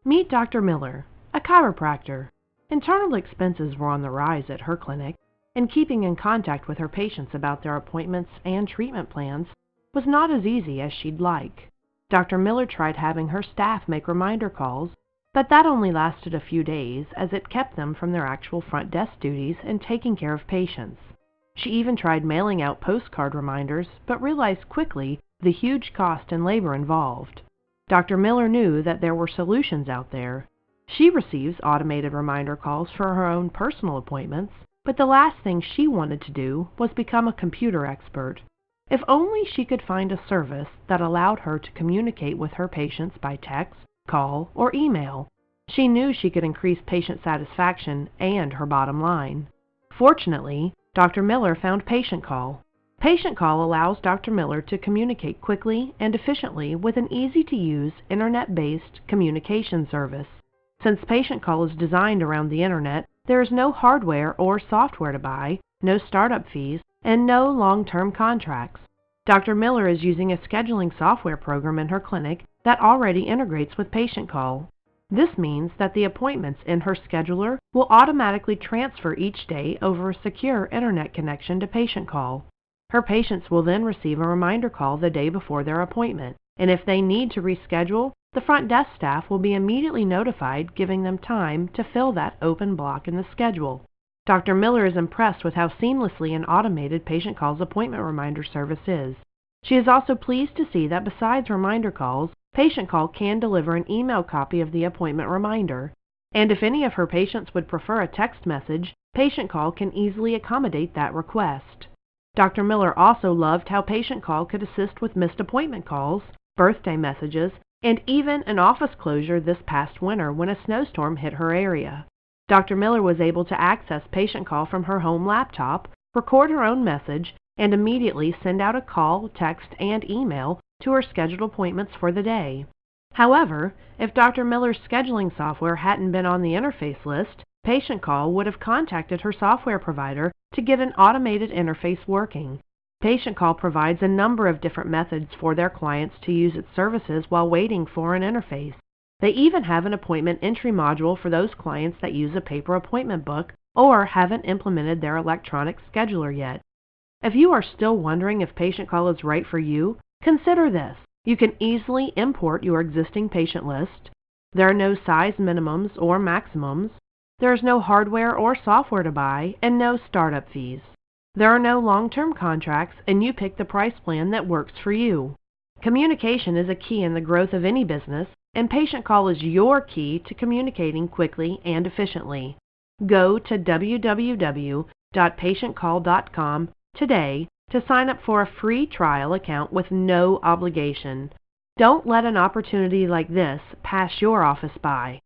Meet Dr. Miller, a chiropractor. Internal expenses were on the rise at her clinic, and keeping in contact with her patients about their appointments and treatment plans was not as easy as she'd like. Dr. Miller tried having her staff make reminder calls, but that only lasted a few days as it kept them from their actual front desk duties and taking care of patients. She even tried mailing out postcard reminders, but realized quickly the huge cost and labor involved. Dr. Miller knew that there were solutions out there. She receives automated reminder calls for her own personal appointments, but the last thing she wanted to do was become a computer expert. If only she could find a service that allowed her to communicate with her patients by text, call, or email. She knew she could increase patient satisfaction and her bottom line. Fortunately, Dr. Miller found PatientCall. PatientCall allows Dr. Miller to communicate quickly and efficiently with an easy-to-use, internet-based communication service. Since PatientCall is designed around the internet, there is no hardware or software to buy, no startup fees, and no long-term contracts. Dr. Miller is using a scheduling software program in her clinic that already integrates with PatientCall. This means that the appointments in her scheduler will automatically transfer each day over a secure internet connection to PatientCall. Her patients will then receive a reminder call the day before their appointment, and if they need to reschedule, the front desk staff will be immediately notified, giving them time to fill that open block in the schedule. Dr. Miller is impressed with how seamlessly and automated PatientCall's appointment reminder service is. She is also pleased to see that besides reminder calls, PatientCall can deliver an email copy of the appointment reminder. And if any of her patients would prefer a text message, PatientCall can easily accommodate that request. Dr. Miller also loved how PatientCall could assist with missed appointment calls, birthday messages, and even an office closure this past winter when a snowstorm hit her area. Dr. Miller was able to access PatientCall from her home laptop, record her own message, and immediately send out a call, text, and email to her scheduled appointments for the day. However, if Dr. Miller's scheduling software hadn't been on the interface list, PatientCall would have contacted her software provider to get an automated interface working. PatientCall provides a number of different methods for their clients to use its services while waiting for an interface. They even have an appointment entry module for those clients that use a paper appointment book or haven't implemented their electronic scheduler yet. If you are still wondering if PatientCall is right for you, consider this. You can easily import your existing patient list. There are no size minimums or maximums. There is no hardware or software to buy, and no startup fees. There are no long-term contracts, and you pick the price plan that works for you. Communication is a key in the growth of any business, and PatientCall is your key to communicating quickly and efficiently. Go to www.patientcall.com today to sign up for a free trial account with no obligation. Don't let an opportunity like this pass your office by.